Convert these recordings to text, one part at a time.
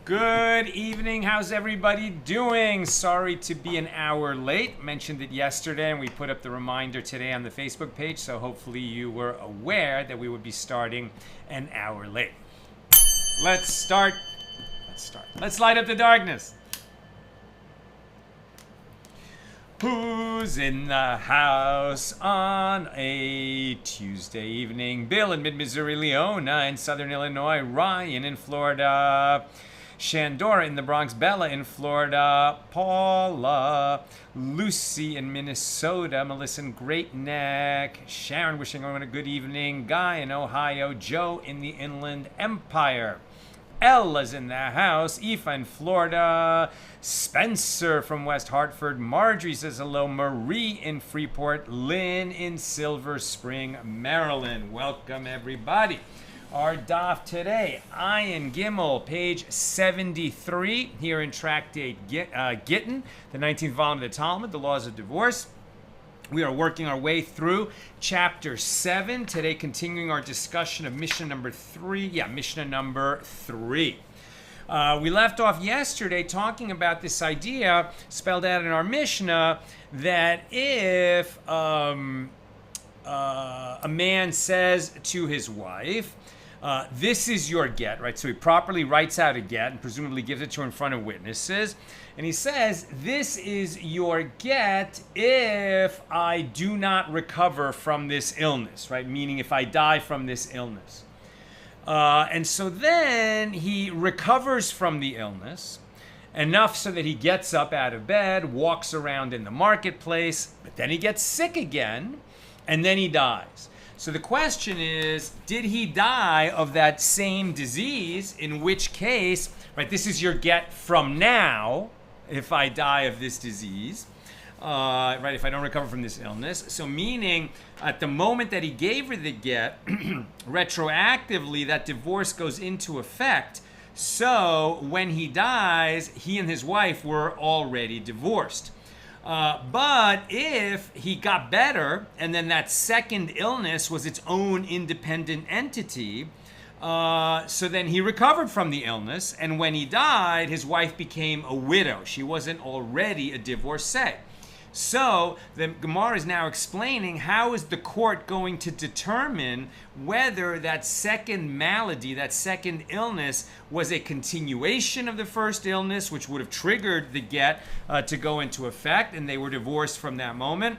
Good evening. How's everybody doing? Sorry to be an hour late. Mentioned it yesterday and we put up the reminder today on the Facebook page, so hopefully you were aware that we would be starting an hour late. Let's start. Let's light up the darkness. Who's in the house on a Tuesday evening? Bill in mid-Missouri, Leona in southern Illinois, Ryan in Florida, Shandora in the Bronx, Bella in Florida, Paula, Lucy in Minnesota, Melissa in Great Neck, Sharon wishing everyone a good evening, Guy in Ohio, Joe in the Inland Empire, Ella's in the house, Aoife in Florida, Spencer from West Hartford, Marjorie says hello, Marie in Freeport, Lynn in Silver Spring, Maryland. Welcome everybody. Our daf today, Ayin Gimel, page 73, here in Tractate Gittin, the 19th volume of the Talmud, the laws of divorce. We are working our way through chapter 7, today continuing our discussion of Mishnah number 3. Mishnah number 3. We left off yesterday talking about this idea, spelled out in our Mishnah, that if a man says to his wife, this is your get, right? So he properly writes out a get and presumably gives it to her in front of witnesses. And he says, this is your get if I do not recover from this illness, right? Meaning if I die from this illness. And so then he recovers from the illness, enough so that he gets up out of bed, walks around in the marketplace, but then he gets sick again, and then he dies. So the question is, did he die of that same disease? In which case, right, this is your get from now, if I die of this disease, right, if I don't recover from this illness. So meaning, at the moment that he gave her the get, retroactively, that divorce goes into effect. So when he dies, he and his wife were already divorced. But if he got better and then that second illness was its own independent entity, so then he recovered from the illness, and when he died, his wife became a widow. She wasn't already a divorcee. So the Gemara is now explaining how is the court going to determine whether that second malady, that second illness, was a continuation of the first illness, which would have triggered the get to go into effect, and they were divorced from that moment,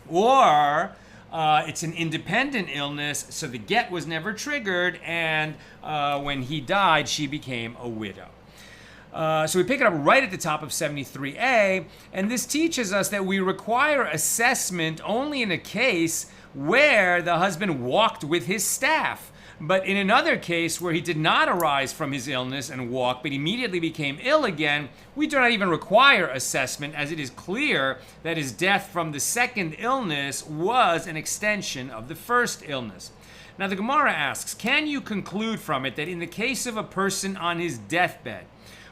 or it's an independent illness, so the get was never triggered, and when he died, she became a widow. So we pick it up right at the top of 73a, and this teaches us that we require assessment only in a case where the husband walked with his staff. But in another case where he did not arise from his illness and walk, but immediately became ill again, we do not even require assessment, as it is clear that his death from the second illness was an extension of the first illness. Now the Gemara asks, can you conclude from it that in the case of a person on his deathbed,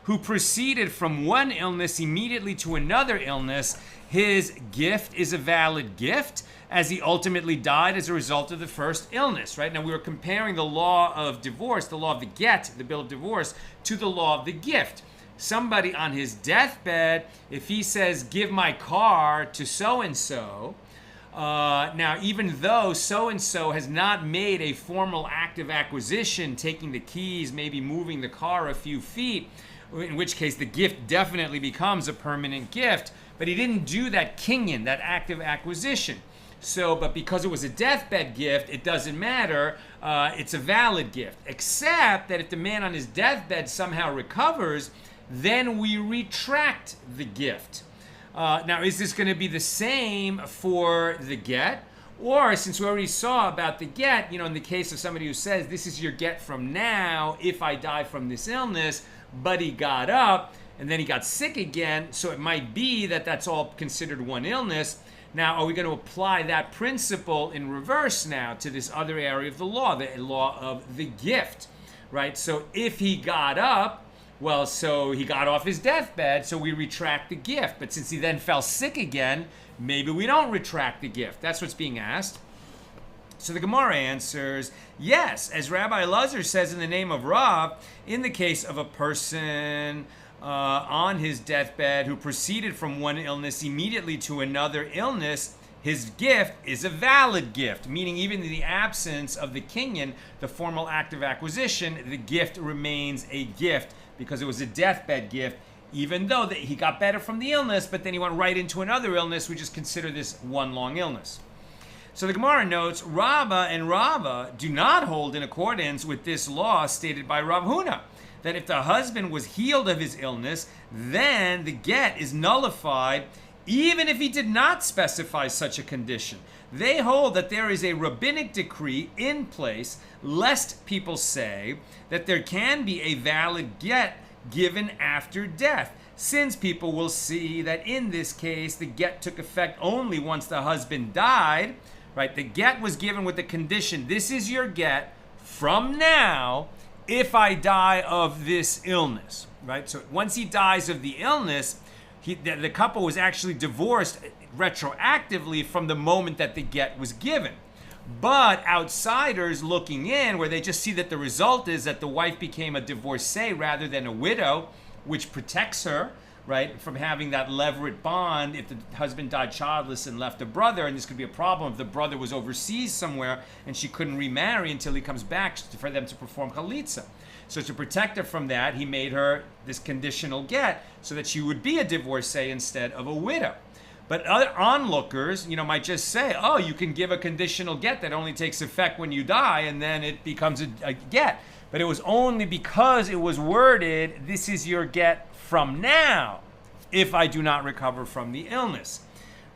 who proceeded from one illness immediately to another illness, his gift is a valid gift, as he ultimately died as a result of the first illness, right? Now we were comparing the law of divorce, the law of the get, the bill of divorce, to the law of the gift. Somebody on his deathbed, if he says, give my car to so-and-so, now even though so-and-so has not made a formal act of acquisition, taking the keys, maybe moving the car a few feet, in which case the gift definitely becomes a permanent gift, but he didn't do that kinyan, that act of acquisition. So, but because it was a deathbed gift, it doesn't matter, it's a valid gift, except that if the man on his deathbed somehow recovers, then we retract the gift. Now, is this going to be the same for the get? Or, since we already saw about the get, in the case of somebody who says, this is your get from now, if I die from this illness, but he got up and then he got sick again, so it might be that that's all considered one illness. Now, are we going to apply that principle in reverse now to this other area of the law of the gift, right? So if he got up, well, so he got off his deathbed, so we retract the gift. But since he then fell sick again, maybe we don't retract the gift. That's what's being asked. So the Gemara answers, yes, as Rabbi Elazar says in the name of Rav, in the case of a person on his deathbed who proceeded from one illness immediately to another illness, his gift is a valid gift, meaning even in the absence of the kinyan, the formal act of acquisition, the gift remains a gift because it was a deathbed gift, even though he got better from the illness, but then he went right into another illness. We just consider this one long illness. So the Gemara notes, Rabba and Rava do not hold in accordance with this law stated by Rav Huna, that if the husband was healed of his illness, then the get is nullified, even if he did not specify such a condition. They hold that there is a rabbinic decree in place, lest people say that there can be a valid get given after death, since people will see that in this case, the get took effect only once the husband died. Right, the get was given with the condition, this is your get from now if I die of this illness, right? So once he dies of the illness, the couple was actually divorced retroactively from the moment that the get was given. But outsiders looking in, where they just see that the result is that the wife became a divorcee rather than a widow, which protects her, right, from having that levirate bond if the husband died childless and left a brother, and this could be a problem if the brother was overseas somewhere and she couldn't remarry until he comes back for them to perform chalitza. So to protect her from that, he made her this conditional get so that she would be a divorcee instead of a widow. But other onlookers, might just say, oh, you can give a conditional get that only takes effect when you die, and then it becomes a get. But it was only because it was worded, this is your get from now, if I do not recover from the illness,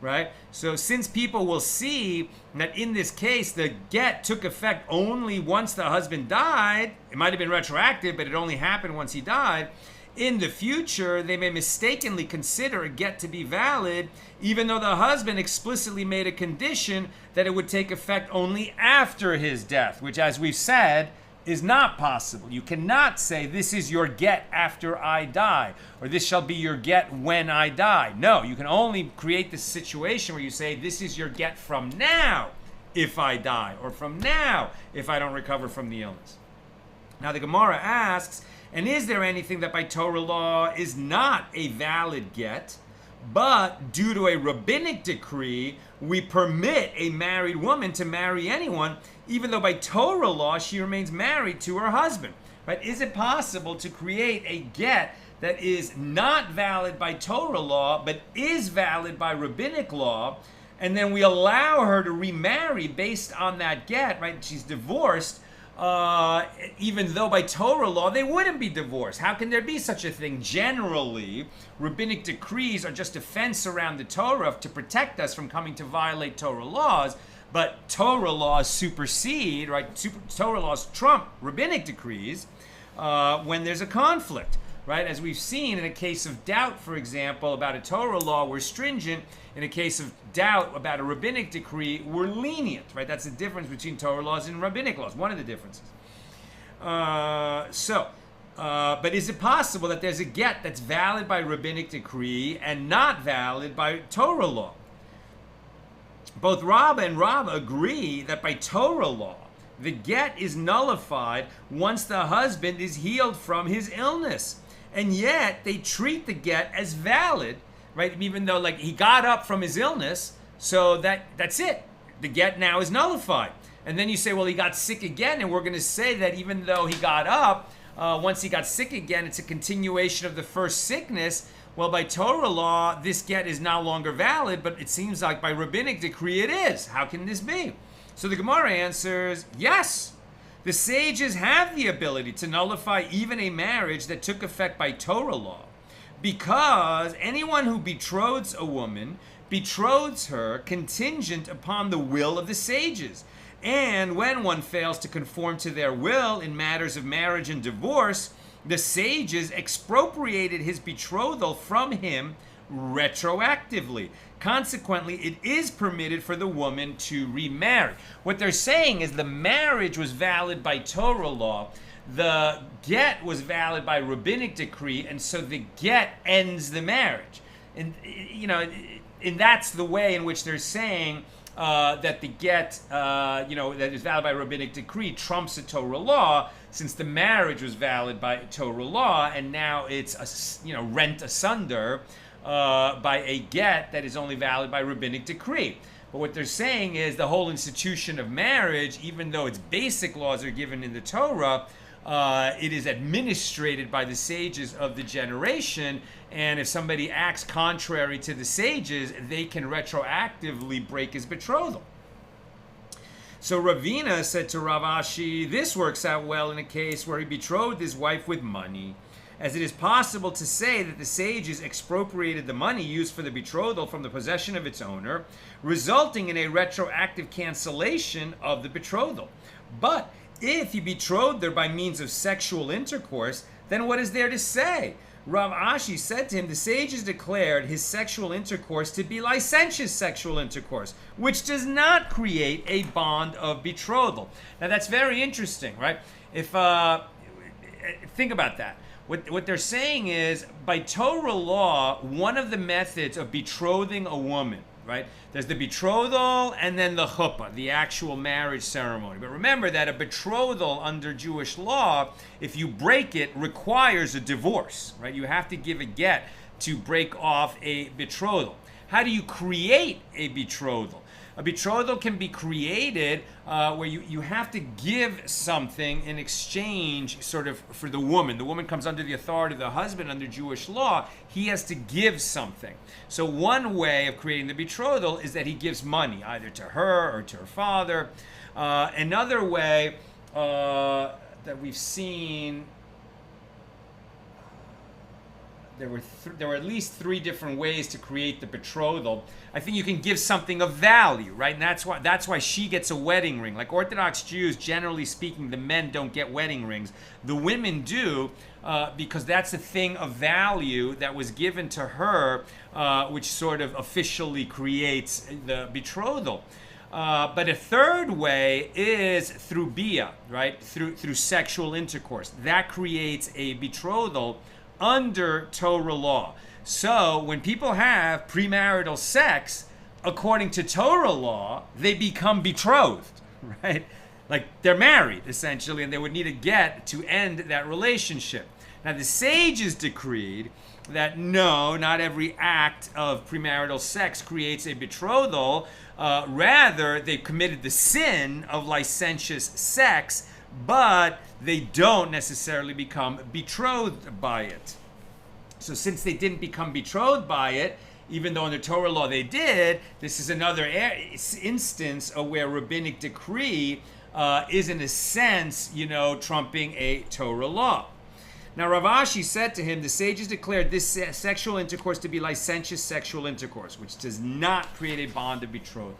right? So since people will see that in this case, the get took effect only once the husband died, it might have been retroactive, but it only happened once he died, in the future, they may mistakenly consider a get to be valid, even though the husband explicitly made a condition that it would take effect only after his death, which, as we've said, is not possible. You cannot say, this is your get after I die, or this shall be your get when I die. No, you can only create this situation where you say, this is your get from now if I die, or from now if I don't recover from the illness. Now the Gemara asks, and is there anything that by Torah law is not a valid get, but due to a rabbinic decree, we permit a married woman to marry anyone, even though by Torah law she remains married to her husband? Right? Is it possible to create a get that is not valid by Torah law, but is valid by rabbinic law, and then we allow her to remarry based on that get, right? She's divorced, even though by Torah law they wouldn't be divorced. How can there be such a thing? Generally, rabbinic decrees are just a fence around the Torah to protect us from coming to violate Torah laws, but Torah laws supersede, right? Torah laws trump rabbinic decrees when there's a conflict, right? As we've seen in a case of doubt, for example, about a Torah law, we're stringent. In a case of doubt about a rabbinic decree, we're lenient, right? That's the difference between Torah laws and rabbinic laws, one of the differences. But is it possible that there's a get that's valid by rabbinic decree and not valid by Torah law? Both Rabba and Rava agree that by Torah law, the get is nullified once the husband is healed from his illness. And yet, they treat the get as valid, right? Even though, he got up from his illness, so that's it. The get now is nullified. And then you say, well, he got sick again, and we're going to say that even though he got up, once he got sick again, it's a continuation of the first sickness. Well, by Torah law, this get is no longer valid, but it seems like by rabbinic decree it is. How can this be? So the Gemara answers, yes. The sages have the ability to nullify even a marriage that took effect by Torah law, because anyone who betroths a woman betroths her contingent upon the will of the sages. And when one fails to conform to their will in matters of marriage and divorce, the sages expropriated his betrothal from him retroactively. Consequently, it is permitted for the woman to remarry. What they're saying is the marriage was valid by Torah law, the get was valid by rabbinic decree, and so the get ends the marriage. And that's the way in which they're saying that the get, that is valid by rabbinic decree trumps a Torah law, since the marriage was valid by Torah law, and now it's rent asunder by a get that is only valid by rabbinic decree. But what they're saying is the whole institution of marriage, even though its basic laws are given in the Torah, it is administrated by the sages of the generation, and if somebody acts contrary to the sages, they can retroactively break his betrothal. So Ravina said to Rav Ashi, this works out well in a case where he betrothed his wife with money, as it is possible to say that the sages expropriated the money used for the betrothal from the possession of its owner, resulting in a retroactive cancellation of the betrothal. But if he betrothed her by means of sexual intercourse, then what is there to say? Rav Ashi said to him, the sages declared his sexual intercourse to be licentious sexual intercourse, which does not create a bond of betrothal. Now that's very interesting, right? If think about that. What they're saying is, by Torah law, one of the methods of betrothing a woman, right? There's the betrothal and then the chuppah, the actual marriage ceremony. But remember that a betrothal under Jewish law, if you break it, requires a divorce, right? You have to give a get to break off a betrothal. How do you create a betrothal? A betrothal can be created where you have to give something in exchange sort of for the woman. The woman comes under the authority of the husband under Jewish law. He has to give something. So one way of creating the betrothal is that he gives money, either to her or to her father. Another way that we've seen, there were at least 3 different ways to create the betrothal. I think you can give something of value, right? And that's why she gets a wedding ring. Like Orthodox Jews, generally speaking, the men don't get wedding rings. The women do, because that's a thing of value that was given to her, which sort of officially creates the betrothal. But a third way is through bia, right? Through sexual intercourse. That creates a betrothal under Torah law. So when people have premarital sex, according to Torah law, they become betrothed, right? Like they're married, essentially, and they would need a get to end that relationship. Now the sages decreed that no, not every act of premarital sex creates a betrothal. Rather, they committed the sin of licentious sex, but they don't necessarily become betrothed by it. So since they didn't become betrothed by it, even though under Torah law they did, this is another instance of where rabbinic decree is in a sense, trumping a Torah law. Now Rav Ashi said to him, the sages declared this sexual intercourse to be licentious sexual intercourse, which does not create a bond of betrothal.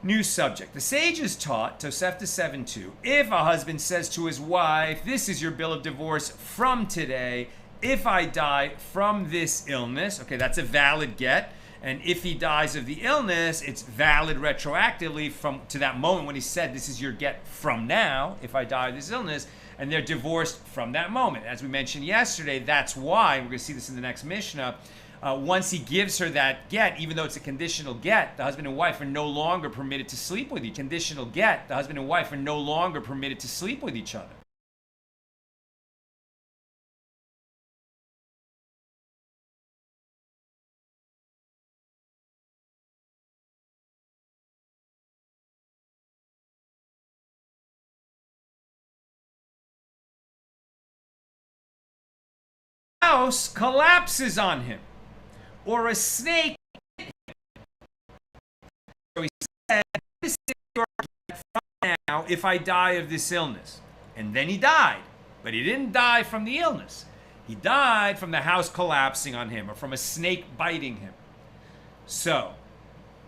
New subject. The sages taught, Tosefta 7:2, if a husband says to his wife, this is your bill of divorce from today, if I die from this illness, okay, that's a valid get. And if he dies of the illness, it's valid retroactively to that moment when he said, this is your get from now, if I die of this illness, and they're divorced from that moment. As we mentioned yesterday, that's why, we're going to see this in the next Mishna, once he gives her that get, even though it's a conditional get, the husband and wife are no longer permitted to sleep with each other. Conditional get, the husband and wife are no longer permitted to sleep with each other. House collapses on him, or a snake. So he said, this is your get from now if I die of this illness. And then he died, but he didn't die from the illness. He died from the house collapsing on him, or from a snake biting him. So,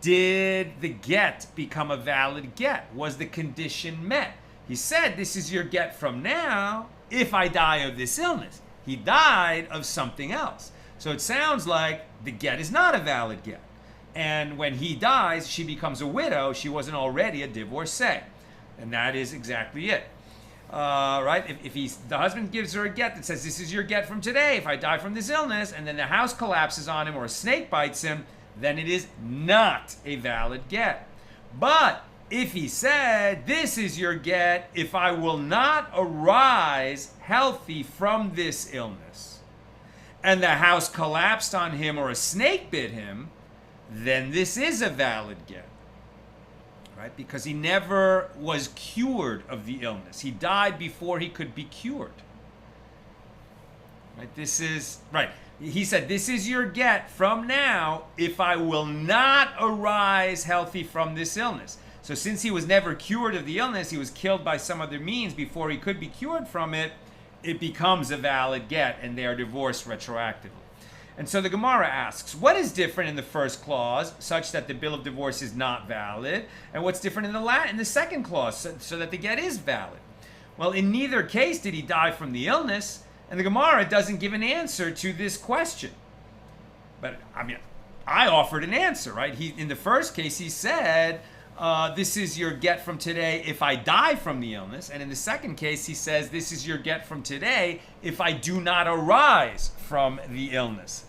did the get become a valid get? Was the condition met? He said, this is your get from now if I die of this illness. He died of something else. So it sounds like the get is not a valid get. And when he dies, she becomes a widow. She wasn't already a divorcee. And that is exactly it. Right? If the husband gives her a get that says, this is your get from today, if I die from this illness, and then the house collapses on him or a snake bites him, then it is not a valid get. But if he said, this is your get if I will not arise healthy from this illness, and the house collapsed on him or a snake bit him, then this is a valid get. Right? Because he never was cured of the illness. He died before he could be cured. Right? This is, right. He said, this is your get from now if I will not arise healthy from this illness. So since he was never cured of the illness, he was killed by some other means before he could be cured from it, it becomes a valid get and they are divorced retroactively. And so the Gemara asks, what is different in the first clause such that the bill of divorce is not valid? And what's different in the second clause so that the get is valid? Well, in neither case did he die from the illness, and the Gemara doesn't give an answer to this question. But, I mean, I offered an answer, right? In the first case, he said, this is your get from today if I die from the illness. And in the second case, he says, this is your get from today if I do not arise from the illness.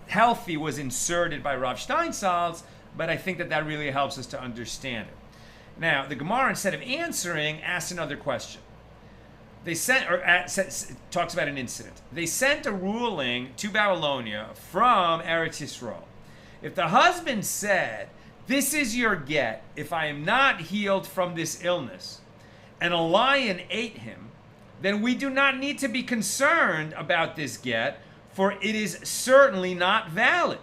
Healthy was inserted by Rav Steinsaltz, but I think that really helps us to understand it. Now, the Gemara, instead of answering, asks another question. They talks about an incident. They sent a ruling to Babylonia from Eretz Yisrael. If the husband said, this is your get if I am not healed from this illness, and a lion ate him, then we do not need to be concerned about this get, for it is certainly not valid.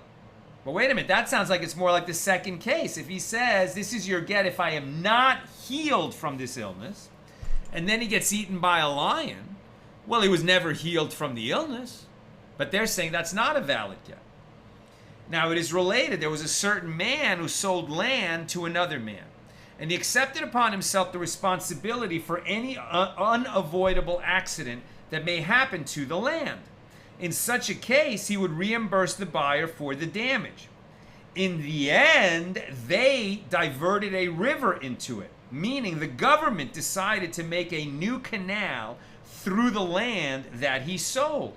But wait a minute, that sounds like it's more like the second case. If he says, this is your get if I am not healed from this illness, and then he gets eaten by a lion, well, he was never healed from the illness. But they're saying that's not a valid get. Now, it is related. There was a certain man who sold land to another man, and he accepted upon himself the responsibility for any unavoidable accident that may happen to the land. In such a case, he would reimburse the buyer for the damage. In the end, they diverted a river into it, meaning the government decided to make a new canal through the land that he sold.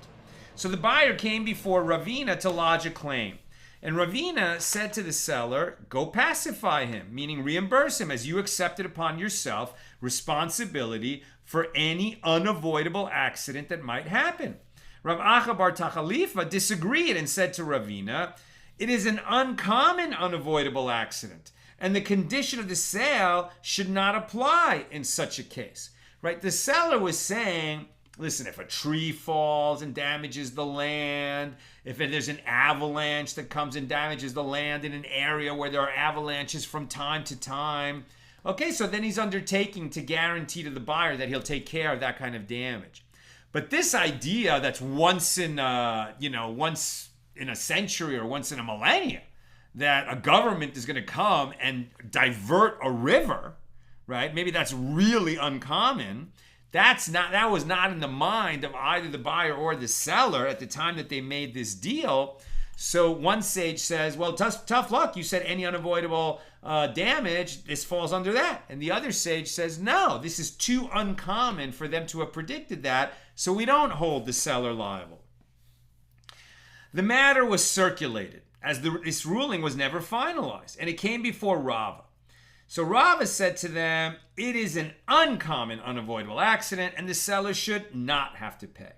So the buyer came before Ravina to lodge a claim. And Ravina said to the seller, go pacify him, meaning reimburse him as you accepted upon yourself responsibility for any unavoidable accident that might happen. Rav Acha bar Tachalifa disagreed and said to Ravina, it is an uncommon unavoidable accident, and the condition of the sale should not apply in such a case. Right? The seller was saying, listen, if a tree falls and damages the land, if there's an avalanche that comes and damages the land in an area where there are avalanches from time to time, okay, so then he's undertaking to guarantee to the buyer that he'll take care of that kind of damage. But this idea that's once in a century or once in a millennia, that a government is going to come and divert a river, right? Maybe that's really uncommon. That was not in the mind of either the buyer or the seller at the time that they made this deal. So one sage says, well, tough luck. You said any unavoidable damage, this falls under that. And the other sage says, no, this is too uncommon for them to have predicted that, so we don't hold the seller liable. The matter was circulated, as this ruling was never finalized, and it came before Rava. So Rava said to them, it is an uncommon unavoidable accident, and the seller should not have to pay.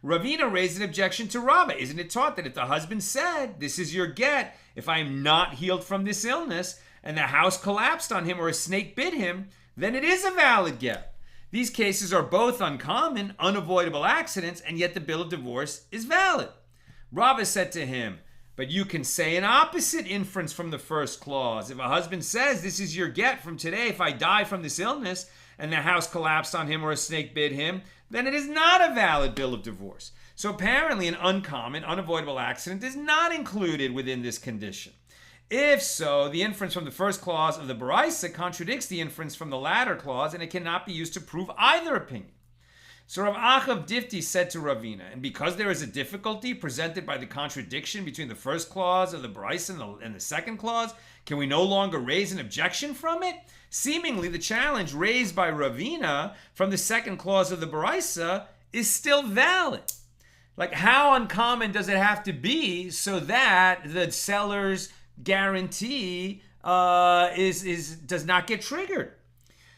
Ravina raised an objection to Rava. Isn't it taught that if the husband said, this is your get, if I am not healed from this illness, and the house collapsed on him or a snake bit him, then it is a valid get. These cases are both uncommon, unavoidable accidents, and yet the bill of divorce is valid. Rava said to him, but you can say an opposite inference from the first clause. If a husband says, this is your get from today, if I die from this illness, and the house collapsed on him or a snake bit him, then it is not a valid bill of divorce. So apparently an uncommon, unavoidable accident is not included within this condition. If so, the inference from the first clause of the Baraisa contradicts the inference from the latter clause, and it cannot be used to prove either opinion. So Rav Achav Difti said to Ravina, and because there is a difficulty presented by the contradiction between the first clause of the Baraisa and the second clause, can we no longer raise an objection from it? Seemingly, the challenge raised by Ravina from the second clause of the Baraisa is still valid. Like, how uncommon does it have to be so that the seller's guarantee does not get triggered.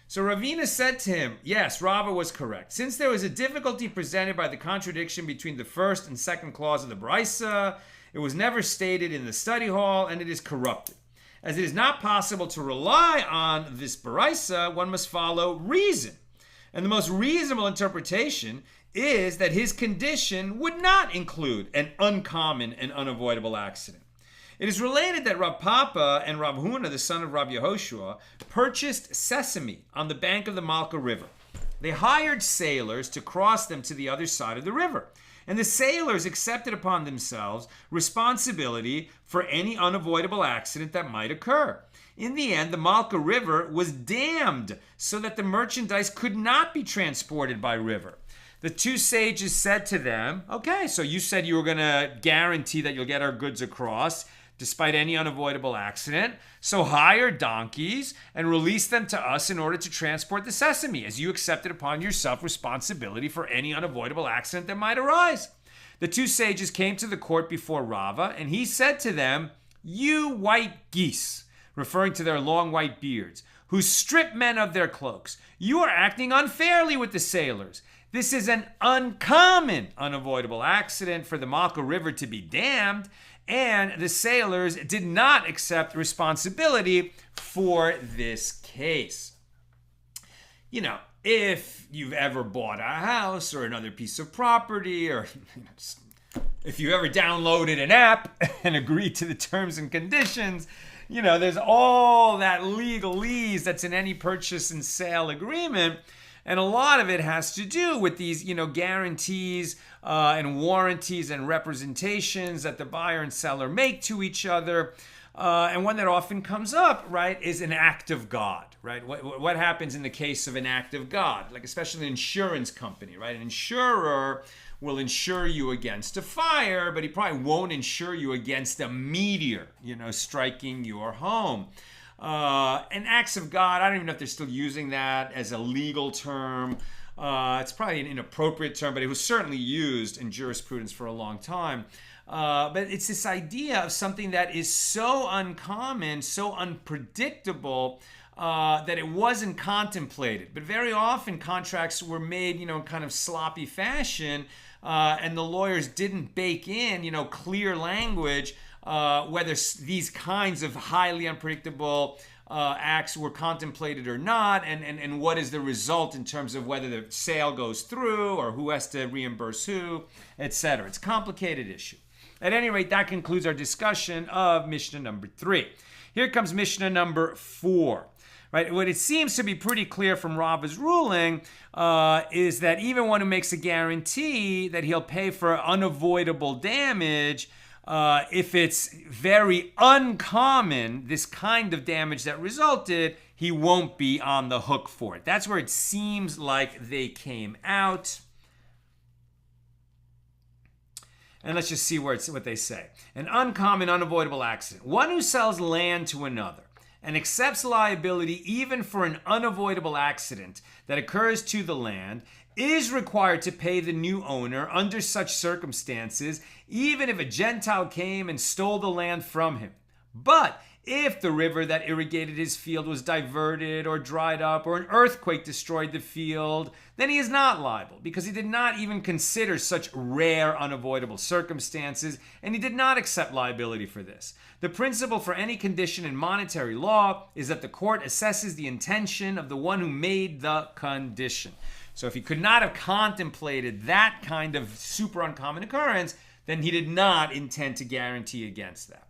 So Ravina said to him, yes, Rava was correct. Since there was a difficulty presented by the contradiction between the first and second clause of the Brisa, it was never stated in the study hall, and it is corrupted. As it is not possible to rely on this Brisa, one must follow reason. And the most reasonable interpretation is that his condition would not include an uncommon and unavoidable accident. It is related that Rav Papa and Rav Huna, the son of Rav Yehoshua, purchased sesame on the bank of the Malka River. They hired sailors to cross them to the other side of the river. And the sailors accepted upon themselves responsibility for any unavoidable accident that might occur. In the end, the Malka River was dammed so that the merchandise could not be transported by river. The two sages said to them, okay, so you said you were going to guarantee that you'll get our goods across despite any unavoidable accident. So hire donkeys and release them to us in order to transport the sesame, as you accepted upon yourself responsibility for any unavoidable accident that might arise. The two sages came to the court before Rava, and he said to them, you white geese, referring to their long white beards, who strip men of their cloaks, you are acting unfairly with the sailors. This is an uncommon unavoidable accident for the Malka River to be dammed, and the sailors did not accept responsibility for this case. You know, if you've ever bought a house or another piece of property, or if you ever downloaded an app and agreed to the terms and conditions, you know, there's all that legalese that's in any purchase and sale agreement. And a lot of it has to do with these, guarantees and warranties and representations that the buyer and seller make to each other. And one that often comes up, right, is an act of God, right? What happens in the case of an act of God, like especially an insurance company, right? An insurer will insure you against a fire, but he probably won't insure you against a meteor, striking your home. And acts of God, I don't even know if they're still using that as a legal term. It's probably an inappropriate term, but it was certainly used in jurisprudence for a long time. But it's this idea of something that is so uncommon, so unpredictable, that it wasn't contemplated. But very often contracts were made, in kind of sloppy fashion, and the lawyers didn't bake in, clear language whether these kinds of highly unpredictable acts were contemplated or not, and what is the result in terms of whether the sale goes through or who has to reimburse who, etc. It's a complicated issue. At any rate, that concludes our discussion of Mishnah number 3. Here comes Mishnah number 4. Right? What it seems to be pretty clear from Rava's ruling is that even one who makes a guarantee that he'll pay for unavoidable damage, if it's very uncommon, this kind of damage that resulted, he won't be on the hook for it. That's where it seems like they came out. And let's just see what they say. An uncommon, unavoidable accident. One who sells land to another and accepts liability even for an unavoidable accident that occurs to the land is required to pay the new owner under such circumstances, even if a Gentile came and stole the land from him. But if the river that irrigated his field was diverted or dried up, or an earthquake destroyed the field, then he is not liable, because he did not even consider such rare unavoidable circumstances, and he did not accept liability for this. The principle for any condition in monetary law is that the court assesses the intention of the one who made the condition. So if he could not have contemplated that kind of super uncommon occurrence, then he did not intend to guarantee against that.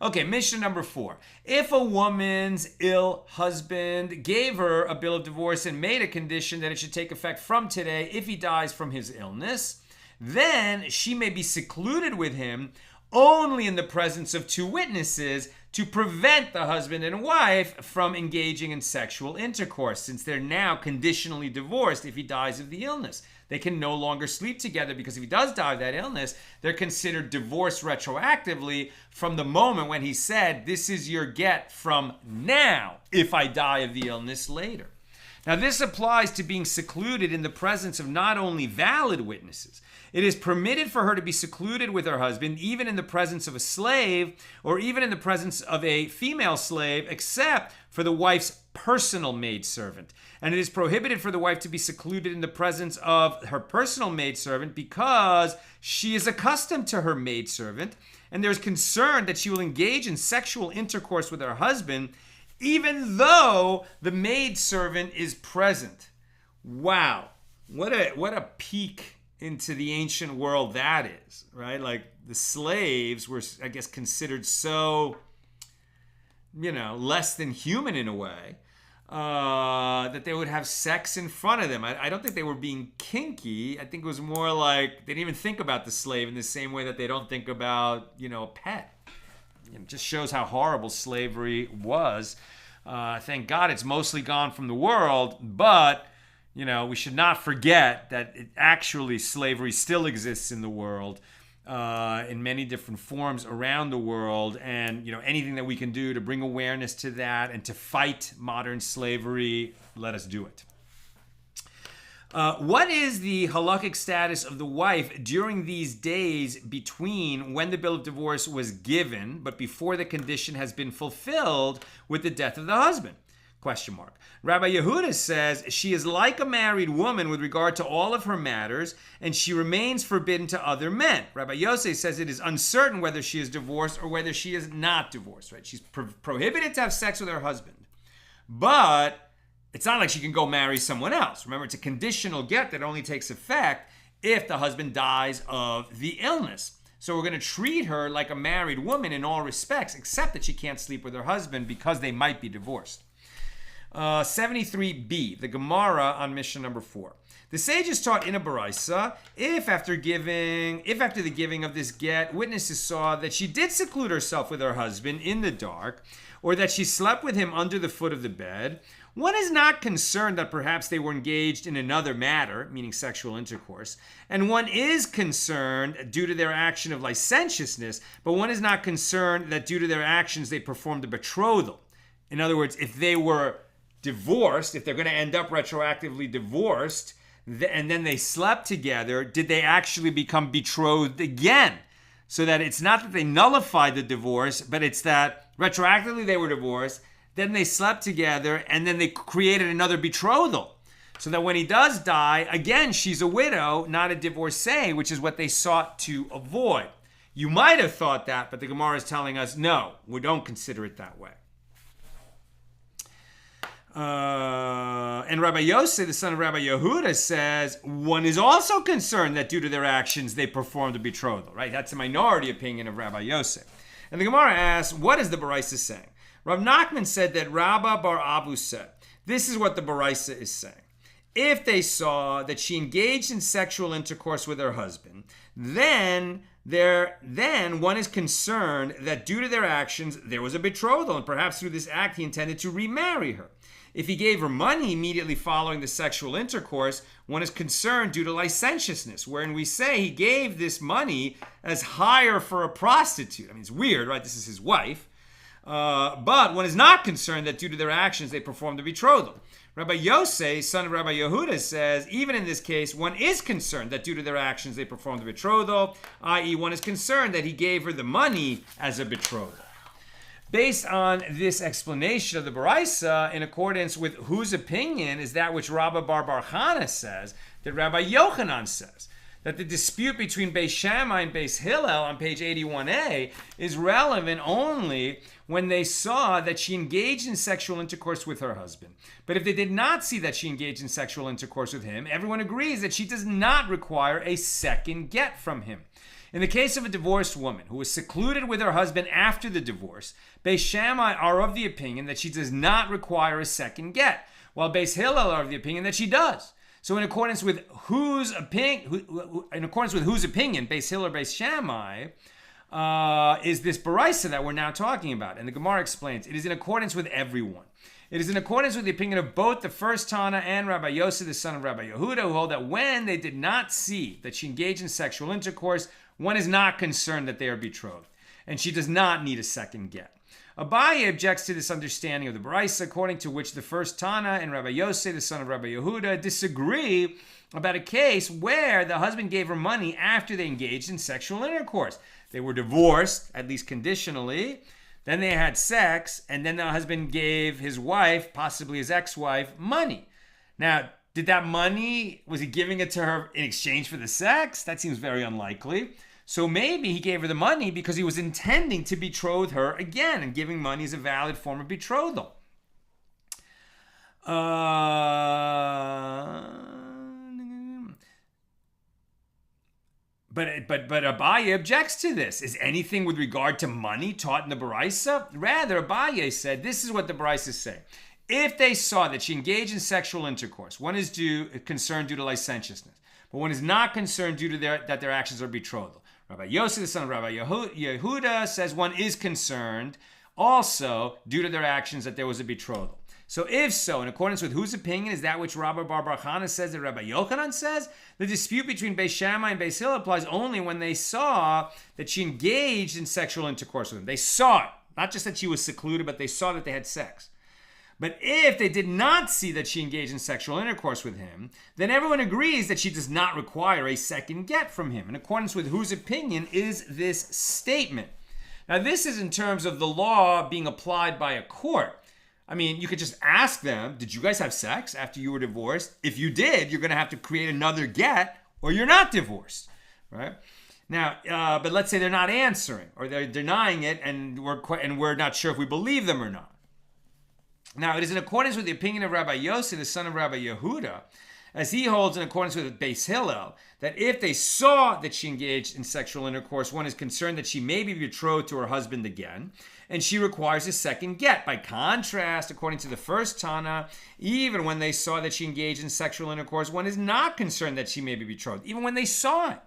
Okay, Mishnah number 4. If a woman's ill husband gave her a bill of divorce and made a condition that it should take effect from today if he dies from his illness, then she may be secluded with him only in the presence of 2 witnesses to prevent the husband and wife from engaging in sexual intercourse, since they're now conditionally divorced if he dies of the illness. They can no longer sleep together, because if he does die of that illness, they're considered divorced retroactively from the moment when he said, this is your get from now if I die of the illness later. Now, this applies to being secluded in the presence of not only valid witnesses. It is permitted for her to be secluded with her husband, even in the presence of a slave, or even in the presence of a female slave, except for the wife's personal maidservant. And it is prohibited for the wife to be secluded in the presence of her personal maidservant because she is accustomed to her maidservant, and there's concern that she will engage in sexual intercourse with her husband, even though the maidservant is present. Wow, what a peek into the ancient world that is, right? Like, the slaves were, I guess, considered so, less than human in a way, that they would have sex in front of them. I don't think they were being kinky. I think it was more like they didn't even think about the slave in the same way that they don't think about, a pet. It just shows how horrible slavery was. Thank God it's mostly gone from the world, but we should not forget that slavery still exists in the world, in many different forms around the world, and anything that we can do to bring awareness to that and to fight modern slavery, let us do it. What is the halachic status of the wife during these days between when the bill of divorce was given, but before the condition has been fulfilled with the death of the husband? Question mark. Rabbi Yehuda says she is like a married woman with regard to all of her matters, and she remains forbidden to other men. Rabbi Yosef says it is uncertain whether she is divorced or whether she is not divorced. Right? She's prohibited to have sex with her husband, but it's not like she can go marry someone else. Remember, it's a conditional get that only takes effect if the husband dies of the illness. So we're going to treat her like a married woman in all respects, except that she can't sleep with her husband because they might be divorced. 73b, the Gemara on Mishna number 4. The sages taught in a baraisa, if after the giving of this get, witnesses saw that she did seclude herself with her husband in the dark, or that she slept with him under the foot of the bed, one is not concerned that perhaps they were engaged in another matter, meaning sexual intercourse, and one is concerned due to their action of licentiousness, but one is not concerned that due to their actions they performed a betrothal. In other words, if they were divorced, if they're going to end up retroactively divorced, and then they slept together, did they actually become betrothed again? So that it's not that they nullified the divorce, but it's that retroactively they were divorced, then they slept together, and then they created another betrothal. So that when he does die, again, she's a widow, not a divorcee, which is what they sought to avoid. You might have thought that, but the Gemara is telling us, no, we don't consider it that way. And Rabbi Yosef, the son of Rabbi Yehuda, says one is also concerned that due to their actions they performed a betrothal, right? That's the minority opinion of Rabbi Yosef. And the Gemara asks, what is the baraisa saying? Rav Nachman said that Rabba Bar Abu said, this is what the baraisa is saying. If they saw that she engaged in sexual intercourse with her husband, then one is concerned that due to their actions there was a betrothal, and perhaps through this act he intended to remarry her. If he gave her money immediately following the sexual intercourse, one is concerned due to licentiousness, wherein we say he gave this money as hire for a prostitute. I mean, it's weird, right? This is his wife. But one is not concerned that due to their actions they performed a betrothal. Rabbi Yosef, son of Rabbi Yehuda, says, even in this case, one is concerned that due to their actions they performed a betrothal, i.e. one is concerned that he gave her the money as a betrothal. Based on this explanation of the baraisa, in accordance with whose opinion is that which Rabbi Bar Chana says, that Rabbi Yochanan says, that the dispute between Beis Shammai and Beis Hillel on page 81a is relevant only when they saw that she engaged in sexual intercourse with her husband. But if they did not see that she engaged in sexual intercourse with him, everyone agrees that she does not require a second get from him. In the case of a divorced woman who was secluded with her husband after the divorce, Beis Shammai are of the opinion that she does not require a second get, while Beis Hillel are of the opinion that she does. So in accordance with whose opinion, Beis Hillel or Beis Shammai, is this baraisa that we're now talking about. And the Gemara explains, it is in accordance with everyone. It is in accordance with the opinion of both the first Tana and Rabbi Yosef, the son of Rabbi Yehuda, who hold that when they did not see that she engaged in sexual intercourse, one is not concerned that they are betrothed, and she does not need a second get. Abaye objects to this understanding of the Baraisa, according to which the first Tana and Rabbi Yosef, the son of Rabbi Yehuda, disagree about a case where the husband gave her money after they engaged in sexual intercourse. They were divorced, at least conditionally. Then they had sex, and then the husband gave his wife, possibly his ex-wife, money. Now, did that money, was he giving it to her in exchange for the sex? That seems very unlikely. So maybe he gave her the money because he was intending to betroth her again, and giving money is a valid form of betrothal. But Abaye objects to this. Is anything with regard to money taught in the Baraisa? Rather, Abaye said, this is what the Baraisa say. If they saw that she engaged in sexual intercourse, one is concerned due to licentiousness, but one is not concerned due to that their actions are betrothal. Rabbi Yosef, the son of Rabbi Yehuda, says one is concerned also due to their actions that there was a betrothal. So if so, in accordance with whose opinion is that which Rabbi Bar Bar Chana says that Rabbi Yochanan says? The dispute between Beis Shammai and Beis Hillel applies only when they saw that she engaged in sexual intercourse with him. They saw it. Not just that she was secluded, but they saw that they had sex. But if they did not see that she engaged in sexual intercourse with him, then everyone agrees that she does not require a second get from him. In accordance with whose opinion is this statement? Now, this is in terms of the law being applied by a court. I mean, you could just ask them, did you guys have sex after you were divorced? If you did, you're going to have to create another get, or you're not divorced, right? Now, but let's say they're not answering, or they're denying it, and we're not sure if we believe them or not. Now, it is in accordance with the opinion of Rabbi Yosef, the son of Rabbi Yehuda, as he holds in accordance with Beis Hillel, that if they saw that she engaged in sexual intercourse, one is concerned that she may be betrothed to her husband again, and she requires a second get. By contrast, according to the first Tana, even when they saw that she engaged in sexual intercourse, one is not concerned that she may be betrothed, even when they saw it.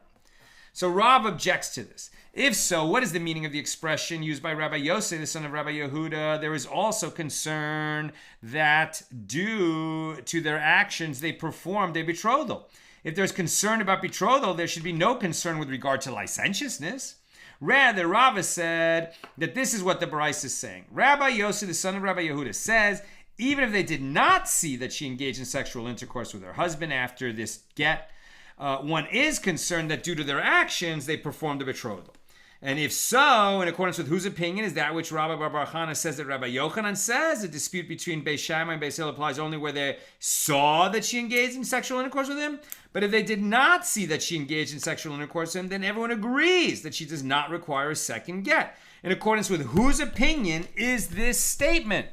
So Rav objects to this. If so, what is the meaning of the expression used by Rabbi Yosef, the son of Rabbi Yehuda? There is also concern that due to their actions, they performed a betrothal. If there's concern about betrothal, there should be no concern with regard to licentiousness. Rather, Rava said that this is what the Baraisa is saying. Rabbi Yosef, the son of Rabbi Yehuda, says, even if they did not see that she engaged in sexual intercourse with her husband after this get, one is concerned that due to their actions, they performed a betrothal. And if so, in accordance with whose opinion is that which Rabbi Bar Bar Chana says that Rabbi Yochanan says, a dispute between Beis Shammai and Beis Hillel applies only where they saw that she engaged in sexual intercourse with him. But if they did not see that she engaged in sexual intercourse with him, then everyone agrees that she does not require a second get. In accordance with whose opinion is this statement?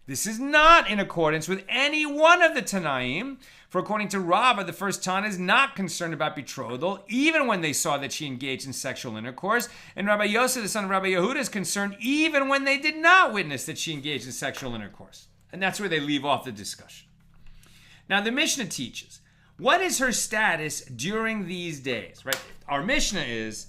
This is not in accordance with any one of the Tanaim, for according to Rava, the first Tana is not concerned about betrothal, even when they saw that she engaged in sexual intercourse, and Rabbi Yosef, the son of Rabbi Yehuda, is concerned even when they did not witness that she engaged in sexual intercourse. And that's where they leave off the discussion. Now, the Mishnah teaches, what is her status during these days, right? Our Mishnah is,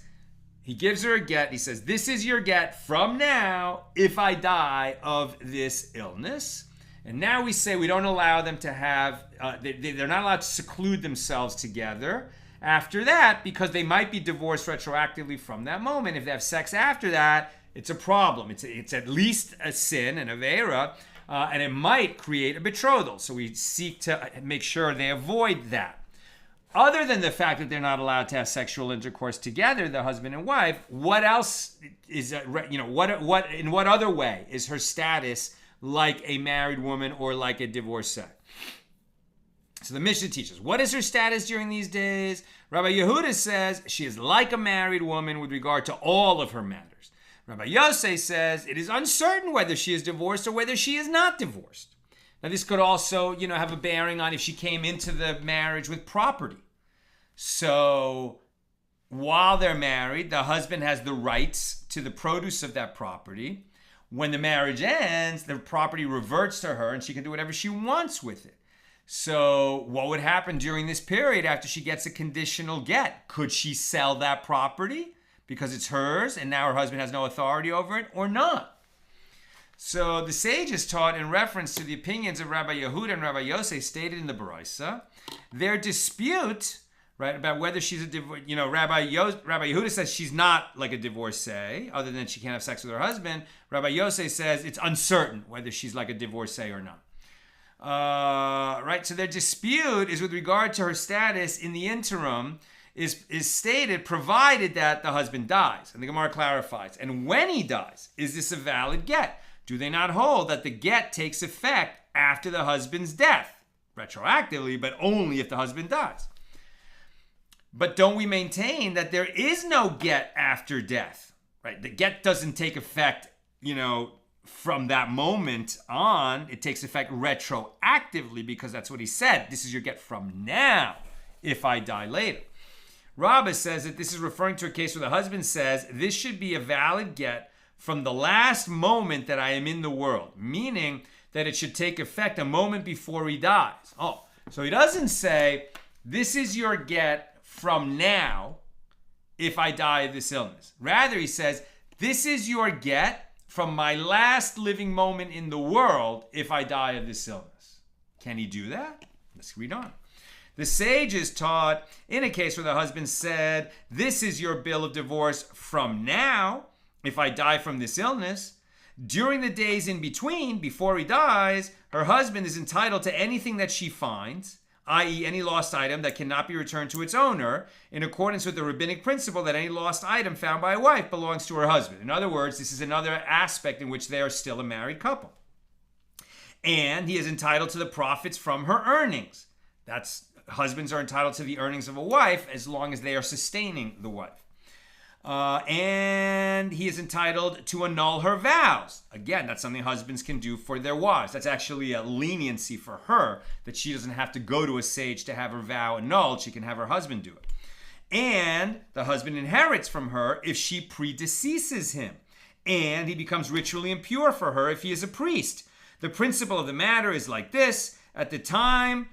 he gives her a get. He says, this is your get from now if I die of this illness. And now we say we don't allow them to have, they're not allowed to seclude themselves together after that because they might be divorced retroactively from that moment. If they have sex after that, it's a problem. It's at least a sin, an avera, and it might create a betrothal. So we seek to make sure they avoid that. Other than the fact that they're not allowed to have sexual intercourse together, the husband and wife, what else is, what in what other way is her status like a married woman or like a divorcee? So the Mishnah teaches, what is her status during these days? Rabbi Yehuda says she is like a married woman with regard to all of her matters. Rabbi Yosef says it is uncertain whether she is divorced or whether she is not divorced. Now this could also, have a bearing on if she came into the marriage with property. So while they're married, the husband has the rights to the produce of that property. When the marriage ends, the property reverts to her and she can do whatever she wants with it. So what would happen during this period after she gets a conditional get? Could she sell that property because it's hers and now her husband has no authority over it, or not? So the sages taught in reference to the opinions of Rabbi Yehuda and Rabbi Yosef stated in the Baraisa, their dispute right? About whether she's a divorce. Rabbi Yehuda says she's not like a divorcee, other than she can't have sex with her husband. Rabbi Yosef says it's uncertain whether she's like a divorcee or not. Right? So their dispute is with regard to her status in the interim is stated, provided that the husband dies. And the Gemara clarifies. And when he dies, is this a valid get? Do they not hold that the get takes effect after the husband's death? Retroactively, but only if the husband dies. But don't we maintain that there is no get after death? Right? The get doesn't take effect, from that moment on. It takes effect retroactively because that's what he said. This is your get from now if I die later. Rabbah says that this is referring to a case where the husband says this should be a valid get from the last moment that I am in the world, meaning that it should take effect a moment before he dies. Oh, so he doesn't say this is your get from now if I die of this illness. Rather, he says this is your get from my last living moment in the world if I die of this illness. Can he do that? Let's read on. The sages taught in a case where the husband said, this is your bill of divorce from now if I die from this illness. During the days in between, before he dies, her husband is entitled to anything that she finds, i.e. any lost item that cannot be returned to its owner, in accordance with the rabbinic principle that any lost item found by a wife belongs to her husband. In other words, this is another aspect in which they are still a married couple. And he is entitled to the profits from her earnings. Husbands are entitled to the earnings of a wife as long as they are sustaining the wife. And he is entitled to annul her vows. Again, that's something husbands can do for their wives. That's actually a leniency for her, that she doesn't have to go to a sage to have her vow annulled. She can have her husband do it. And the husband inherits from her if she predeceases him. And he becomes ritually impure for her if he is a priest. The principle of the matter is like this. At that time,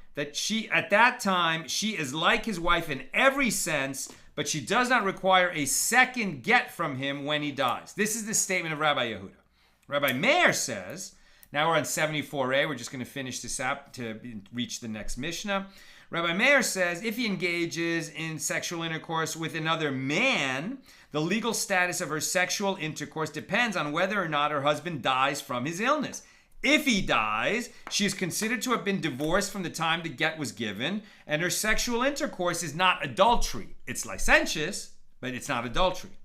she is like his wife in every sense, but she does not require a second get from him when he dies. This is the statement of Rabbi Yehuda. Rabbi Meir says, now we're on 74a, we're just going to finish this up to reach the next Mishna. Rabbi Meir says, if he engages in sexual intercourse with another man, the legal status of her sexual intercourse depends on whether or not her husband dies from his illness. If he dies, she is considered to have been divorced from the time the get was given, and her sexual intercourse is not adultery. It's licentious, but it's not adultery.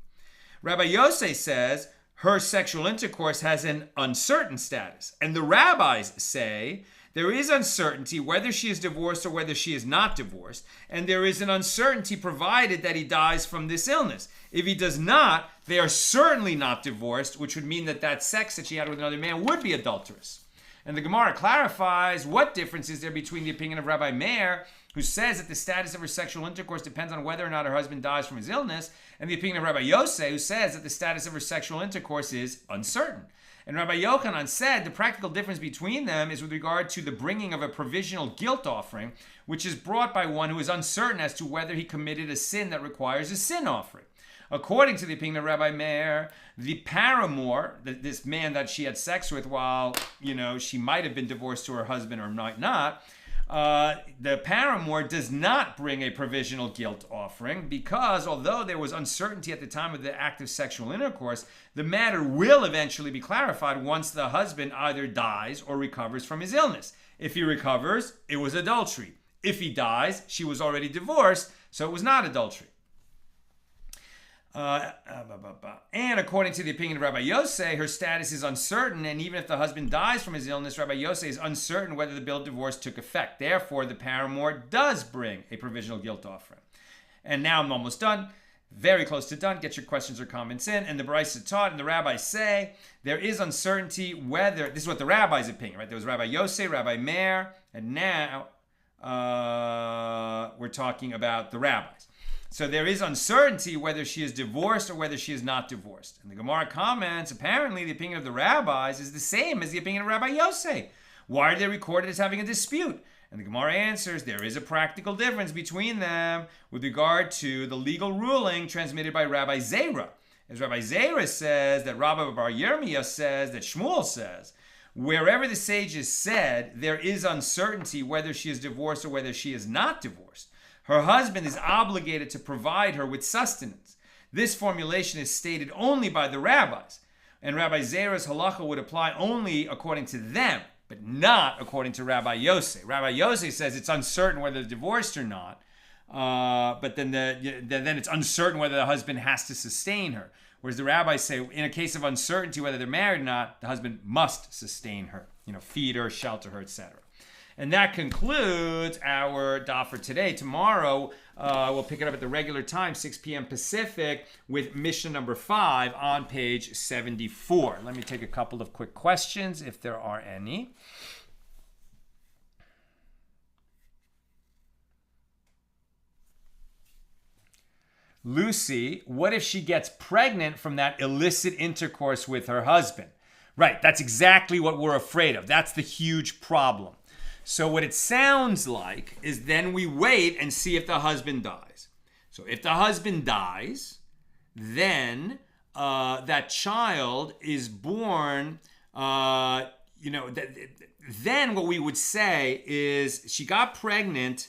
Rabbi Yosef says her sexual intercourse has an uncertain status, and the rabbis say there is uncertainty whether she is divorced or whether she is not divorced, and there is an uncertainty provided that he dies from this illness. If he does not, they are certainly not divorced, which would mean that sex that she had with another man would be adulterous. And the Gemara clarifies what difference is there between the opinion of Rabbi Meir, who says that the status of her sexual intercourse depends on whether or not her husband dies from his illness, and the opinion of Rabbi Yosef, who says that the status of her sexual intercourse is uncertain. And Rabbi Yochanan said the practical difference between them is with regard to the bringing of a provisional guilt offering, which is brought by one who is uncertain as to whether he committed a sin that requires a sin offering. According to the opinion of Rabbi Meir, the paramour, this man that she had sex with while, she might have been divorced to her husband or might not, the paramour does not bring a provisional guilt offering because although there was uncertainty at the time of the act of sexual intercourse, the matter will eventually be clarified once the husband either dies or recovers from his illness. If he recovers, it was adultery. If he dies, she was already divorced, so it was not adultery. And according to the opinion of Rabbi Yosef, her status is uncertain, and even if the husband dies from his illness, Rabbi Yosef is uncertain whether the bill of divorce took effect. Therefore, the paramour does bring a provisional guilt offering. And now I'm almost done. Very close to done. Get your questions or comments in. And the Brisa taught, and the rabbis say, there is uncertainty whether, this is what the rabbis' opinion, right? There was Rabbi Yosef, Rabbi Meir, and now we're talking about the rabbis. So there is uncertainty whether she is divorced or whether she is not divorced. And the Gemara comments, apparently the opinion of the rabbis is the same as the opinion of Rabbi Yosef. Why are they recorded as having a dispute? And the Gemara answers, there is a practical difference between them with regard to the legal ruling transmitted by Rabbi Zera. As Rabbi Zera says, that Rabbi Bar Yirmiyah says, that Shmuel says, wherever the sages said there is uncertainty whether she is divorced or whether she is not divorced, her husband is obligated to provide her with sustenance. This formulation is stated only by the rabbis, and Rabbi Zera's halacha would apply only according to them, but not according to Rabbi Yossi. Rabbi Yossi says it's uncertain whether they're divorced or not, but then it's uncertain whether the husband has to sustain her. Whereas the rabbis say, in a case of uncertainty whether they're married or not, the husband must sustain her, feed her, shelter her, etc. And that concludes our daf for today. Tomorrow, we'll pick it up at the regular time, 6 p.m. Pacific, with Mishna number 5 on page 74. Let me take a couple of quick questions, if there are any. Lucy, what if she gets pregnant from that illicit intercourse with her husband? Right, that's exactly what we're afraid of. That's the huge problem. So what it sounds like is then we wait and see if the husband dies. So if the husband dies, then that child is born, then what we would say is she got pregnant.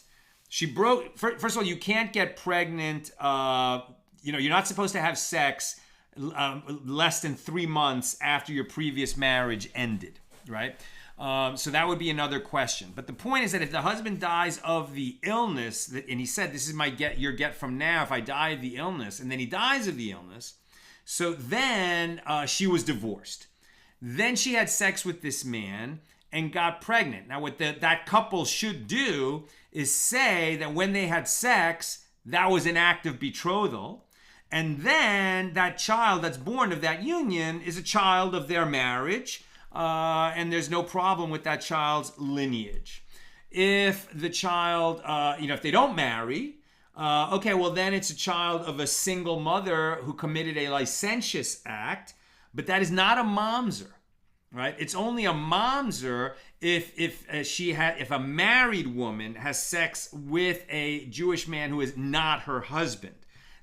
She broke, first of all, you can't get pregnant, you're not supposed to have sex less than 3 months after your previous marriage ended, right? So that would be another question. But the point is that if the husband dies of the illness, and he said, this is your get from now if I die of the illness, and then he dies of the illness, so then she was divorced. Then she had sex with this man and got pregnant. Now what that couple should do is say that when they had sex, that was an act of betrothal, and then that child that's born of that union is a child of their marriage, and there's no problem with that child's lineage. If the child, if they don't marry, then it's a child of a single mother who committed a licentious act, but that is not a mamzer, right? It's only a mamzer if a married woman has sex with a Jewish man who is not her husband,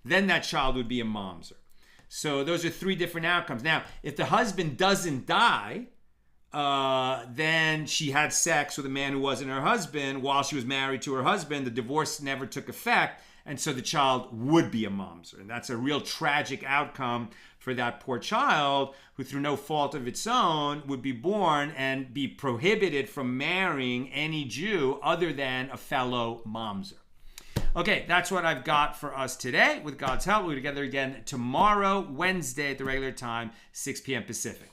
then that child would be a mamzer. So those are 3 different outcomes. Now, if the husband doesn't die, then she had sex with a man who wasn't her husband while she was married to her husband. The divorce never took effect, and so the child would be a mamzer. And that's a real tragic outcome for that poor child who, through no fault of its own, would be born and be prohibited from marrying any Jew other than a fellow mamzer. Okay, that's what I've got for us today. With God's help, we'll be together again tomorrow, Wednesday, at the regular time, 6 p.m. Pacific.